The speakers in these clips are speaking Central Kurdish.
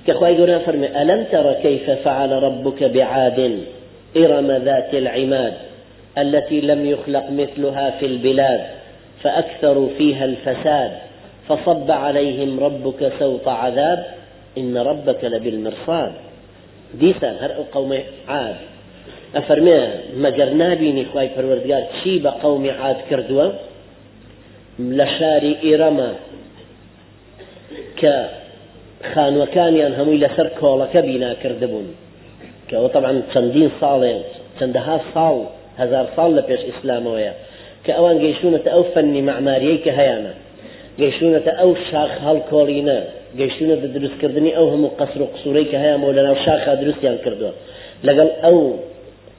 كخواي قرآن فرمي ألم تر كيف فعل ربك بعاد إرم ذات العماد التي لم يخلق مثلها في البلاد فأكثروا فيها الفساد فصب عليهم ربك سوط عذاب إن ربك لبالمرصاد. ديسان هر قوم عاد أفرمي مگر نابيني خواي پروردگار چی بقوم عاد كردوا لشاري إرما كخانوكانيان هموي لسر كولك بنا كردبون كهو طبعا چندين صالين چندها صال هزار صال لبيش إسلامويا كأوان جيشونة أو فني معماريي كهيانا جيشونة أو شاخ هالكولينا جيشونة دروس كردني أو هم قصر قصوري كهيا مولانا وشاخ دروسيان كردوا لقل أو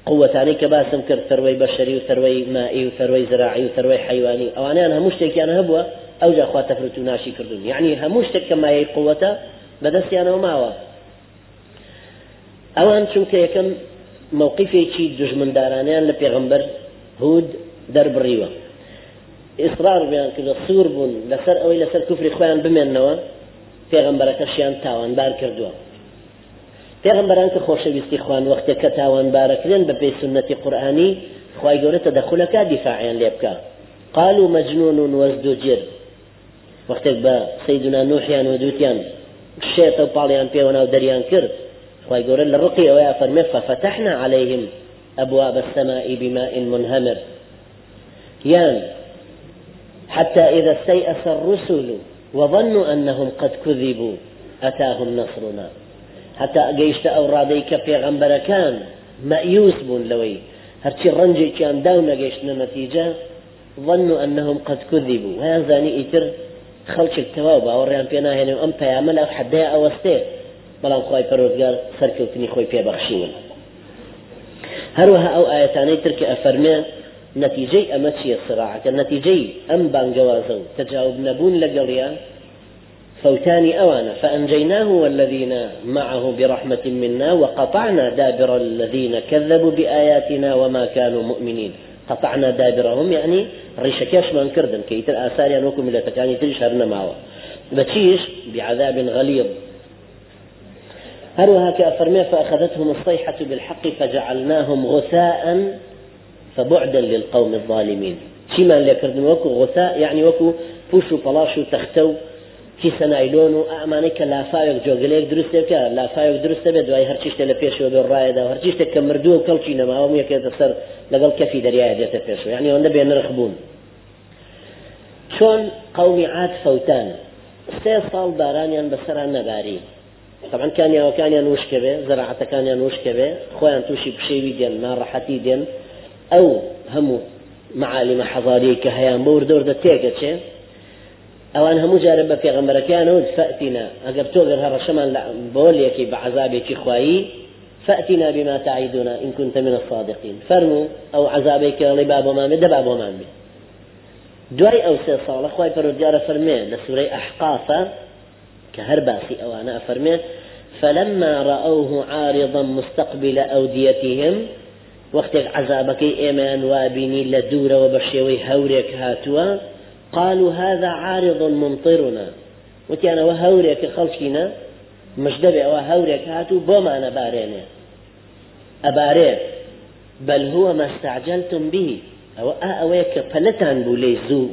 قوتاني كباسم كرد ثروي بشري وثروي مائي وثروي زراعي وثروي حيواني أو أنا هموشتك أنا هبوة أو جا أخوات تفرتو ناشي كردون يعني هموشتك كما هي قوته بدستي أنا وماوة أوان چونك يكم موقفي چي دجمن دارانيان لبيغمبر هود درب الريوة إصرار بيان كده صور بون لسر أو لسر كفر خوان بمنوا پیغمبرك شيان تاوان بار كردوا پیغمبران که خوشویستی خوان وقتی که تاوان بارکرین بپی سنت قرآنی خواهی گوره تدخلك دفاعیان لیبکا قالوا مجنون وازدجر وقتی با سیدنا نوحیان و دوتیان شیط و پالیان پیونا و دریان کرد خواهی گوره لرقی ویا فرمی ففتحنا عليهم أبواب السماء بماء منهمر يان حتى إذا استيأس الرسل وظنوا أنهم قد كذبوا أتاهم نصرنا حتى قيشت أورادي كبيغمبر كان مأيوس بون لوي هرشي رنجي كان داونا قيشنا نتيجة ظنوا أنهم قد كذبوا وهذاني إتر خلش التوابة وريان بينا هنا أم بيعمل أو حدها أو استير بلان خواهي پروردگار سركوتني خواهي بيبخشين هروها أو آياتاني ترك أفرمي نتيجي أمتشي الصراعة النتيجي أم بانجوازو تجاوب نبون لقليا فوتاني أوانا فأنجيناه والذين معه برحمة منا وقطعنا دابر الذين كذبوا بآياتنا وما كانوا مؤمنين قطعنا دابرهم يعني ريشكاش من كردن كي الآثار ينوكم إلى تكاني تجهرنا معه بتشيش بعذاب غليظ هروها كأفرمي فأخذتهم الصيحة بالحق فجعلناهم غثاء فبعدا للقوم الظالمين شما اللي كردن وكو غثاء يعني وكو فوشو بلاشو تختو كي سنايلونو أعمانك لا فايق جوغليك درسته لا فايق درسته بدواي هرچيشته لبيشو بالرايدة وهرچيشته كمردوه وكالشي نما ومية كده تصر لقل كفي درياء ديته بيشو يعني وانا بين رخبون شون قومي عاد فوتان 3 صال بارانيان بسران نباري طبعا كان ينوش كبه زراعة كان ينوش كبه خوان توشي بشيوي دين ما راحتي دين أو همو معالم حضارية كهيان بور دور دا تيكتش أو أنها مجاربة في غمركيان فأتنا أقبتو غير هذا شمان بوليكي بعذابك خواهي فأتنا بما تعيدنا إن كنت من الصادقين فرموا أو عذابك لباب ومامي دباب ومامي دواي أو 3 صالة خواهي فرجار فرمي لسوري أحقافة كهرباسي أو أنا أفرمي فلما رأوه عارضا مستقبل أوديتهم وقت عذابك إيمان وابني لدورة وبشيوي هوريك هاتوا قالوا هذا عارض ممطرنا وتيانا وهوريك خلشينا مجدبع وهوريك هاتوا بوما أنا بارينا أباريك بل هو ما استعجلتم به أو أويك فلتان بولي زو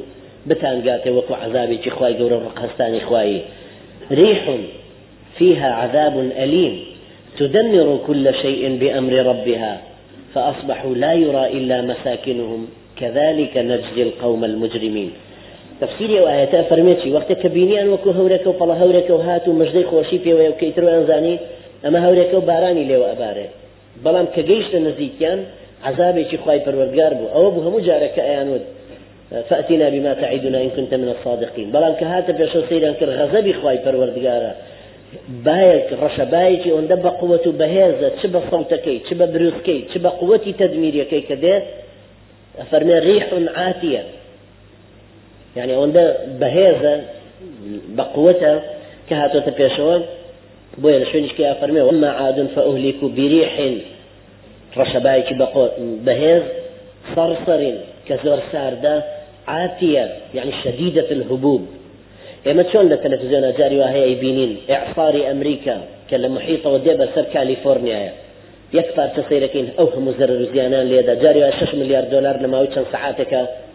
بتان قاتي وكو عذابي خواي قول الرقهستاني خواي ريح فيها عذاب أليم تدمر كل شيء بأمر ربها فأصبحوا لا يرى إلا مساكنهم كذلك نجزي القوم المجرمين تفسيري وآياتا فرميتي وقت كبينيان وكو هوريك وفلا هوريك وهاتو مجدي خوشي بي وكيترو أنزاني أما هوريك وباراني لي وأباري بلام كجيش لنزيكيان عذابي خواي پروردگار بو أو بو همو جارك أيانود فأتنا بما تعيدنا إن كنت من الصادقين بلام كهاتا بيشو سيران كر غزبي خواي پروردگارا بايك رشبايكي وندب قوة بهيزة تشبه صوتكي تشبه بروسكي تشبه قوة تدميريكي كده فرمي ريح عاتية يعني وندب بهيزة بقوتها كهاتو تبيشوان بويا لشوينش كي فرمي وما عاد فأهلكوا بريح رشبايكي بهيز صرصر كزور ساردة عاتية يعني شديدة الهبوب اما شلون التلفزيون جاري وهي يبينين اعصار امريكا كلا محيطة ودي بسر كاليفورنيا يكبر تسيركين أو هم زر زيانان ليدا جاري 6 مليار دولار لما ويتشن ساعاتك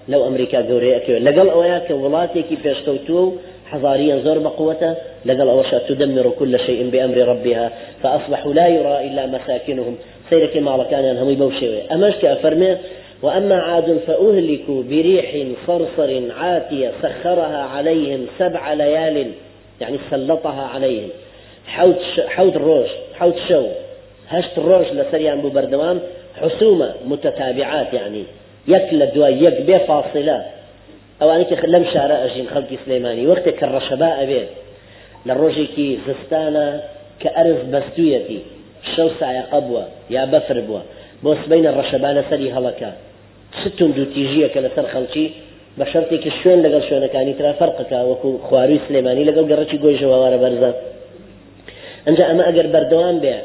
لو أمريكا قوريك لقل أوياك ولاتي كي بيشكوتو حضاريا زور بقوته لقل أوشا تدمر كل شيء بأمر ربها فأصبحوا لا يرى إلا مساكنهم سيرك ما كان أنهم يبوشوا أمشك أفرمي وأما عاد فأهلكوا بريح صرصر عاتية سخرها عليهم 7 ليال يعني سلطها عليهم حوت الروج حوت شو هشت الروج لسريان ببردوان حسومة متتابعات يعني يكل الدواء يك بفاصلة أو أنك لم شارع أجين خلق سليماني وقتك الرشباء بيه للروجي زستانا كأرز بستويتي شو ساعة قبوة يا بفر بوا بوس بين الرشبان سري هلكا 6 دو تيجيه كلا خلشي بشرتك شلون لقل شلون كان ترى فرقك وكو خواري سليماني لقل قرتي قوي جوار برزا انجا اما اقر بردوان بيع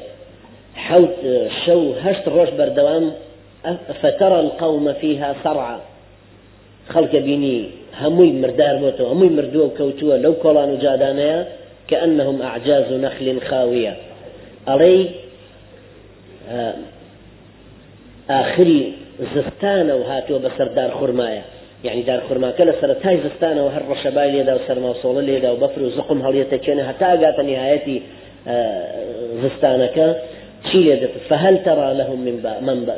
حوت شو هشت الروش بردوان فترى القوم فيها صرعى خلق بيني هموي مردار موتو هموي مردو وكوتوا لو كولانو جادانيا كأنهم أعجاز نخل خاوية علي آخري زستانة وهاتوا بسر دار خرمايا يعني دار خرما كلا سرتاي زستانة وهر شبايل يدا وسرما وصول اليدا وبفر وزقم هليتكين حتى قات نهايتي زستانك شيء فهل ترى لهم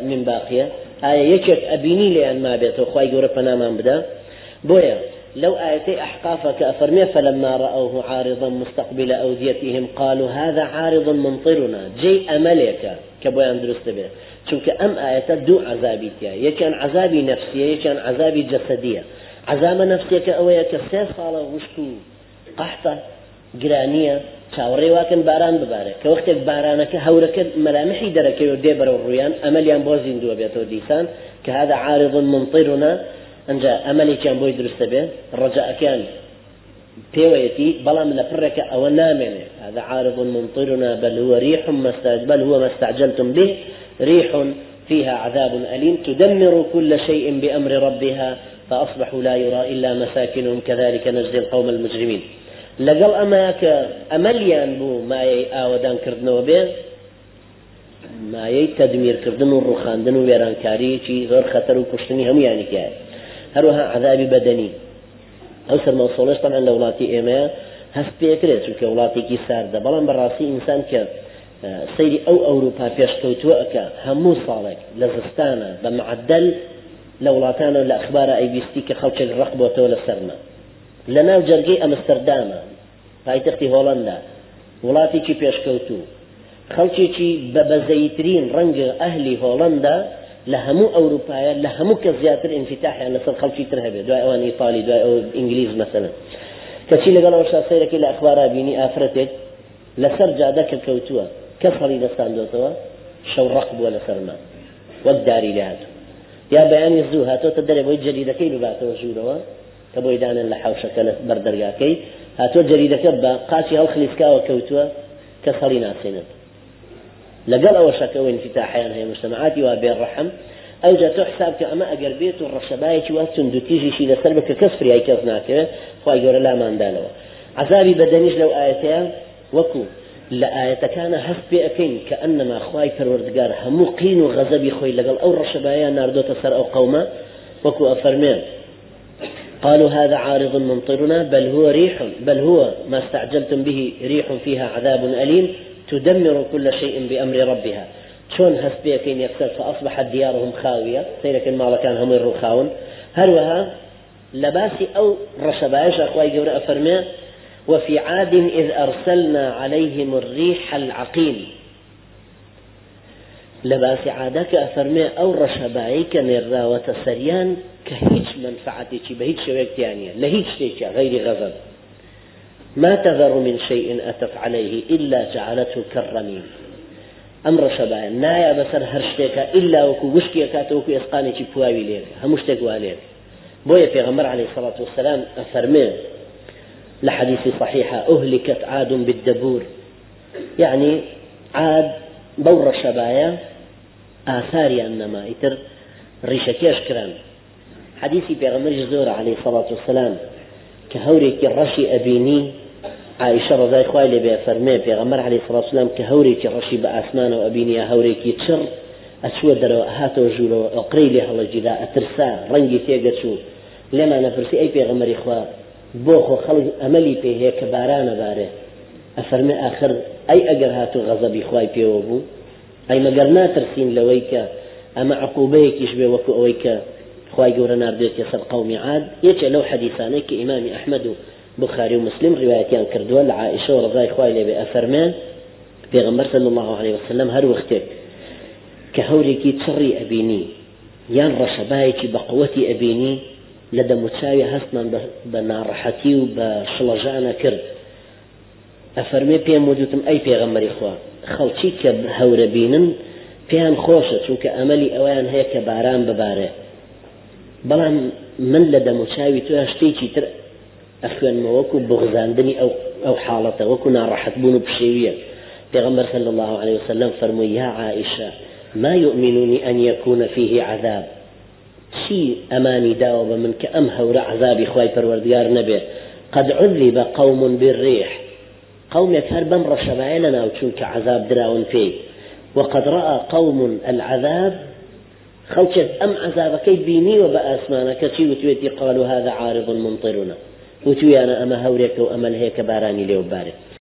من باقية آية يشك أبيني لأن ما بيته خواي قربنا ما بدا بويا لو آيتي أحقافك أفرمي فلما رأوه عارضا مستقبل أوديتهم قالوا هذا عارض ممطرنا جي أملك كبويا درست به چونك أم آيات دو عذابي تيا يكان عذابي نفسي يكان عذابي جسدية عذاب نفسي كأويا كسيس صالة وشكو قحطة جرانية شاوري واكن باران ببارك كوقتك بارانك هورك ملامحي درك يوديبر والريان أمليان بوزين دو بيتو ديسان كهذا عارض ممطرنا أنجا أملي كان بوي درست به الرجاء كان بيويتي بلام لبرك أو نامنه هذا عارض ممطرنا بل هو ما استعجلتم به ريح فيها عذاب أليم تدمر كل شيء بأمر ربها فأصبحوا لا يرى إلا مساكنهم كذلك نجزي القوم المجرمين لقل أماك أمليان بو ما آودان كردنو به ما تدمير كردنو الرخاندن ويرانكاري شي غير خطر وكشتني هم يعني كاي هروها عذاب بدني أوسر موصولش طبعا لولاتي إيما هستيكريت شو كولاتي كي ساردة بلان براسي إنسان كان سيري أو أوروبا بيشكوتوأك همو صالك لزستانا بمعدل لولاتانا لأخبار أي بيستيك خلق الرقبة وتولى سرنا لنا جرقي أمسترداما پایتەختی هۆڵەندا وڵاتێکی پێشکەوتوو خەڵکێکی بەبەزەیترین ڕەنگە ئەهلی هۆڵەندا لە هەموو ئەوروپایە لە هەموو کە زیاتر ئینفتاحیان لەسەر خەڵکی تر هەبێت دوای ئەوان ئیتاڵی دوای ئەو ئینگلیز مەسەلەن کەچی لەگەڵ ئەوەشا سەیرەکەی لە ئەخبارا بینی ئافرەتێک لەسەر جادەکە کەوتووە کەس هەڵی دەستاندۆتەوە شەو ڕەق بووە لەسەرما وەک داری لێ هاتوو یا بەیانی زوو هاتۆتە دەرێ بۆی جەریدەکەی بباتەوە ژوورەوە کە بۆی دانن لە حەوشەکە لە بەردەرگاکەی هاتۆ جەریدەکە بە قاچی هەڵخلیسکاوە کەوتووە کەس هەڵی ناسێنێت لەگەڵ ئەوەشە کە ئەوە انفتاحیان هەیە مجتەمەعاتی وا بێڕەحم ئەوجا تۆ حساب کە ئەمە ئەگەر بێت و ڕەشەبایەکی وا چندوتیژیشی لەسەر بکە کەس فریای کەس ناکەوێت خوای گەورە لاماندانەوە عەزابی بەدەنیش لەو ئاەتەیە وەکو لە ئاەتەکانە هەست پێ ئەکەین کە ئەنەما خوای پەروەردگار هەموو قین و غەزەبی خۆی لەگەڵ ئەو ڕەشەبایە ناردۆتە سەر ئەو قەومە وەکو ئەفەرمێن قالوا هذا عارض ممطرنا بل هو ما استعجلتم به ريح فيها عذاب أليم تدمر كل شيء بأمر ربها شون هسبيكين يكسر فأصبحت ديارهم خاوية سيرك المال كان هم الرخاون هروها لباسي أو رشبايش أخوي جورا أفرمي وفي عاد إذ أرسلنا عليهم الريح العقيم لباسي عادك أفرمي أو رشبايك نرى وتسريان كهيج منفعتي بهيج شويك يعني لهيج شيء غير غضب ما تذر من شيء أتت عليه إلا جعلته كالرميم أمر شباب نايا بسر هرشتك إلا وكو وشكي كاتوكو إسقاني بواوي ليك همشتك واليك بويا في غمر عليه الصلاة والسلام أفرمي لحديث صحيحة أهلكت عاد بالدبور يعني عاد بور الشبايا آثاري أنما يتر ريشكيش كرام حديثي بيغمر جزورة عليه الصلاة والسلام كهوريك الرشي أبيني عائشة رضي الله عنها فرمي في غمر عليه الصلاة والسلام كهوريك رشيب أسمان وأبيني هوريك تشر أسود درو هاتو جورو أقري لها الله جدا أترسا رنجي تيجتشو لما نفرسي أي في غمر إخوة بوخو خلق أملي في هيك باران باره أفرمي آخر أي أجر هاتو غضب إخوة بيوبو أي مقرنا ترسين لويك أما عقوبيك يشبه وكو أويك خواهي قورا ناردوك يسر قومي عاد يتشع لو حديثانيك إمام أحمد بخاري ومسلم روايتيان كردوان لعائشة ورضاي خواهي لبي أفرمان بيغمبر صلى الله عليه وسلم هر وقتك كهوريكي تسري أبيني يان رشبايكي بقوتي أبيني لدى متساوي هسنا بنارحتي وبشلجانا كرد أفرمي بيان موجودتم أي بيغمبر إخوة خلشي كهور بينن بيان خوشة چونك أملي أوان هيك باران بباره بلان من لدى متساوي تواشتيكي تر أفوان وكو بغزاندني أو حالته وكو نارحت بونو بشيوية پیغمبر صلى الله عليه وسلم فرموا يا عائشة ما يؤمنني أن يكون فيه عذاب شي أماني داوب من كأمهور عذابي خواي پروردگار نبي قد عذب قوم بالريح قوم يكهربن رشبائلنا وچونك عذاب دراون فيه وقد رأى قوم العذاب خلشت أم عذابك بيني وبأسمانك شي وتويتي قالوا هذا عارض ممطرنا وتوي أنا أما هوريك وأمل هيك باراني ليو بارك